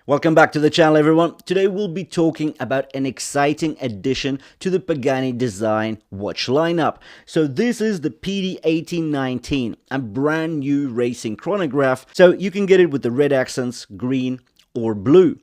Welcome back to the channel, everyone. Today we'll be talking about an exciting addition to the Pagani design watch lineup. So this is the PD1816, a brand new racing chronograph. So you can get it with the red accents, green or blue.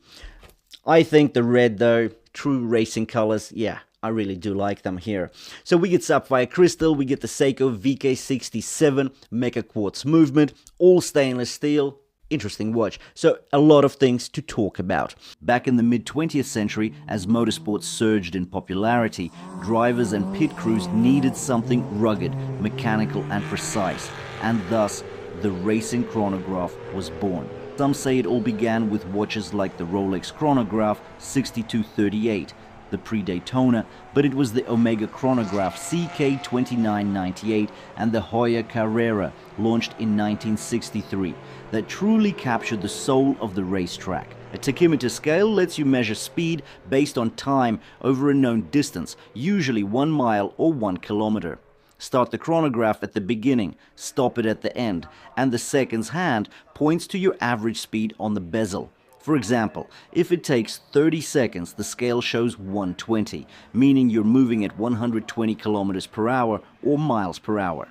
I think the red though, true racing colors, yeah, I really do like them here. So we get sapphire crystal, we get the Seiko VK67 Mecha Quartz movement, all stainless steel. Interesting watch. So a lot of things to talk about. Back in the mid-20th century, as motorsports surged in popularity, drivers and pit crews needed something rugged, mechanical and precise, and thus the racing chronograph was born. Some say it all began with watches like the Rolex Chronograph 6238, the pre-Daytona, but it was the Omega Chronograph CK2998 and the Hoya Carrera, launched in 1963, that truly captured the soul of the racetrack. A tachymeter scale lets you measure speed based on time over a known distance, usually 1 mile or 1 kilometer. Start the chronograph at the beginning, stop it at the end, and the seconds hand points to your average speed on the bezel. For example, if it takes 30 seconds, the scale shows 120, meaning you're moving at 120 kilometers per hour or miles per hour.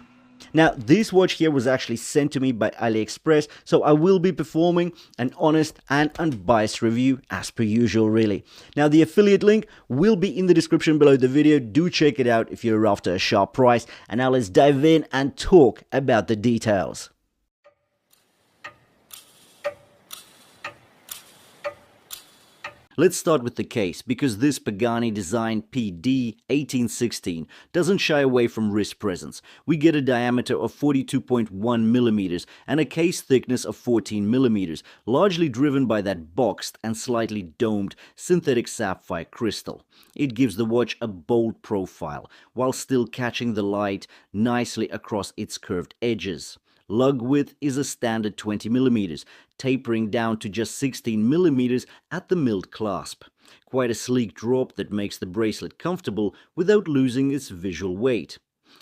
Now, this watch here was actually sent to me by AliExpress, so I will be performing an honest and unbiased review as per usual, really. Now, the affiliate link will be in the description below the video. Do check it out if you're after a sharp price. And now let's dive in and talk about the details. Let's start with the case, because this Pagani design PD1816 doesn't shy away from wrist presence. We get a diameter of 42.1 millimeters and a case thickness of 14 millimeters, largely driven by that boxed and slightly domed synthetic sapphire crystal. It gives the watch a bold profile, while still catching the light nicely across its curved edges. Lug width is a standard 20 millimeters, tapering down to just 16 millimeters at the milled clasp. Quite a sleek drop that makes the bracelet comfortable without losing its visual weight.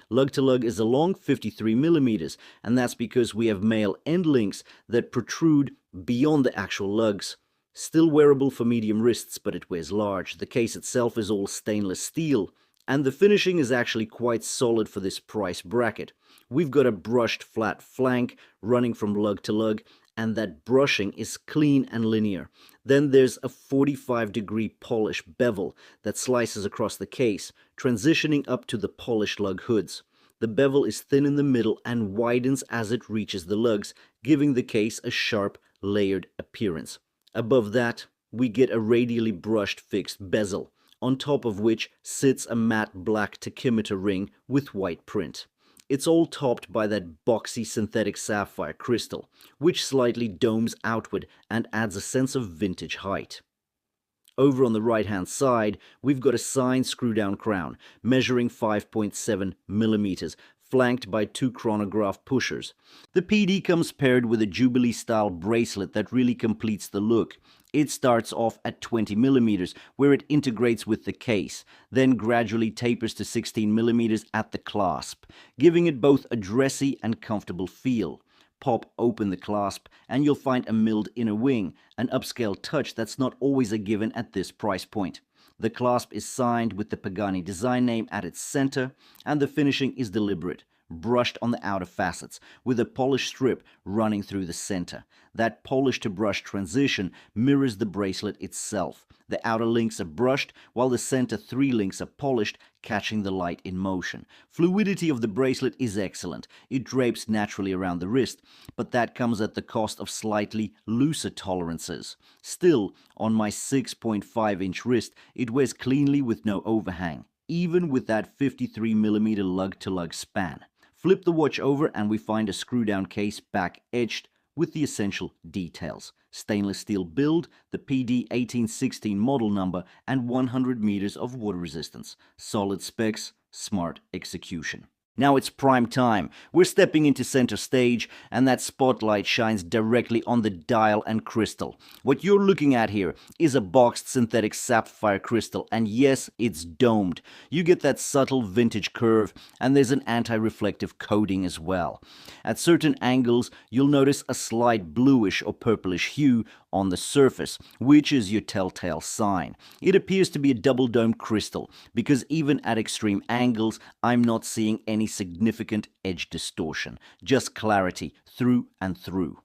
Lug to lug is a long 53 millimeters, and that's because we have male end links that protrude beyond the actual lugs. Still wearable for medium wrists, but it wears large. The case itself is all stainless steel, and the finishing is actually quite solid for this price bracket. We've got a brushed flat flank running from lug to lug, and that brushing is clean and linear. Then there's a 45-degree polish bevel that slices across the case, transitioning up to the polished lug hoods. The bevel is thin in the middle and widens as it reaches the lugs, giving the case a sharp, layered appearance. Above that, we get a radially brushed fixed bezel, on top of which sits a matte black tachymeter ring with white print. It's all topped by that boxy synthetic sapphire crystal, which slightly domes outward and adds a sense of vintage height. Over on the right-hand side, we've got a signed screw-down crown, measuring 5.7 millimeters, flanked by 2 chronograph pushers. The PD comes paired with a Jubilee-style bracelet that really completes the look. It starts off at 20 millimeters, where it integrates with the case, then gradually tapers to 16 millimeters at the clasp, giving it both a dressy and comfortable feel. Pop open the clasp and you'll find a milled inner wing, an upscale touch that's not always a given at this price point. The clasp is signed with the Pagani design name at its center, and the finishing is deliberate, brushed on the outer facets, with a polished strip running through the center. That polish to brush transition mirrors the bracelet itself. The outer links are brushed, while the center 3 links are polished, catching the light in motion. Fluidity of the bracelet is excellent. It drapes naturally around the wrist, but that comes at the cost of slightly looser tolerances. Still, on my 6.5-inch wrist, it wears cleanly with no overhang, even with that 53 millimeter lug-to-lug span. Flip the watch over and we find a screw-down case back etched with the essential details. Stainless steel build, the PD1816 model number, and 100 meters of water resistance. Solid specs, smart execution. Now it's prime time. We're stepping into center stage, and that spotlight shines directly on the dial and crystal. What you're looking at here is a boxed synthetic sapphire crystal, and yes, it's domed. You get that subtle vintage curve, and there's an anti-reflective coating as well. At certain angles, you'll notice a slight bluish or purplish hue on the surface, which is your telltale sign. It appears to be a double-domed crystal, because even at extreme angles, I'm not seeing any significant edge distortion, just clarity through and through.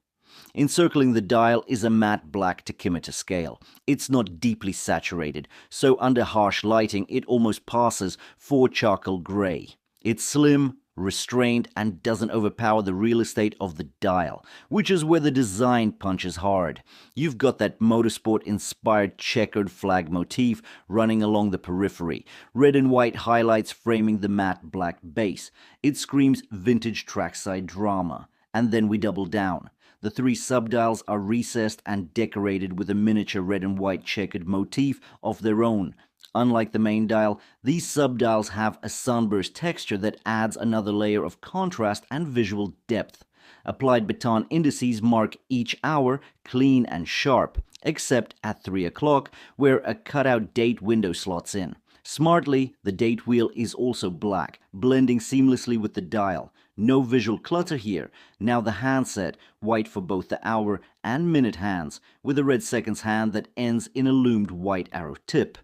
Encircling the dial is a matte black tachymeter scale. It's not deeply saturated, so under harsh lighting it almost passes for charcoal gray. It's slim, restrained, and doesn't overpower the real estate of the dial, which is where the design punches hard. You've got that motorsport-inspired checkered flag motif running along the periphery, red and white highlights framing the matte black base. It screams vintage trackside drama. And then we double down. The three subdials are recessed and decorated with a miniature red and white checkered motif of their own. Unlike the main dial, these subdials have a sunburst texture that adds another layer of contrast and visual depth. Applied baton indices mark each hour clean and sharp, except at 3 o'clock, where a cutout date window slots in. Smartly, the date wheel is also black, blending seamlessly with the dial. No visual clutter here. Now the handset, white for both the hour and minute hands, with a red seconds hand that ends in a loomed white arrow tip.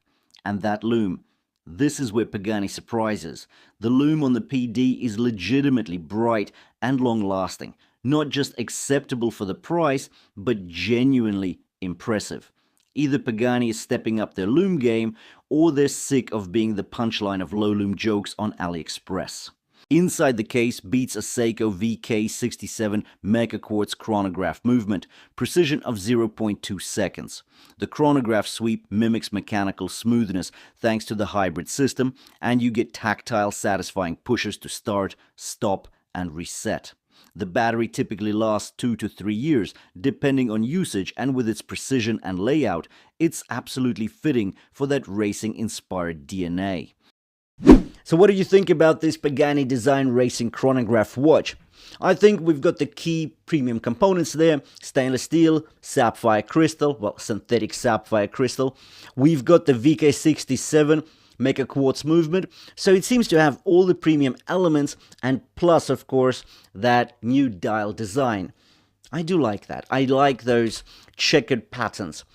And that loom. This is where Pagani surprises. The loom on the PD is legitimately bright and long-lasting. Not just acceptable for the price, but genuinely impressive. Either Pagani is stepping up their loom game, or they're sick of being the punchline of low-loom jokes on AliExpress. Inside the case beats a Seiko VK67 Mega Quartz chronograph movement, precision of 0.2 seconds. The chronograph sweep mimics mechanical smoothness thanks to the hybrid system, and you get tactile satisfying pushers to start, stop, and reset. The battery typically lasts 2 to 3 years, depending on usage, and with its precision and layout, it's absolutely fitting for that racing-inspired DNA. So what do you think about this Pagani design racing chronograph watch? I think we've got the key premium components there: stainless steel, sapphire crystal, well, synthetic sapphire crystal. We've got the VK67 Mega Quartz movement, so it seems to have all the premium elements, and plus, of course, that new dial design. I do like that. I like those checkered patterns.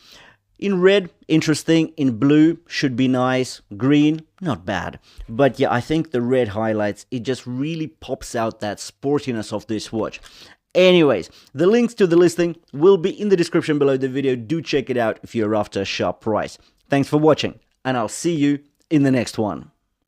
In red, interesting. In blue, should be nice. Green, not bad. But yeah, I think the red highlights, it just really pops out that sportiness of this watch. Anyways, the links to the listing will be in the description below the video. Do check it out if you're after a sharp price. Thanks for watching, and I'll see you in the next one.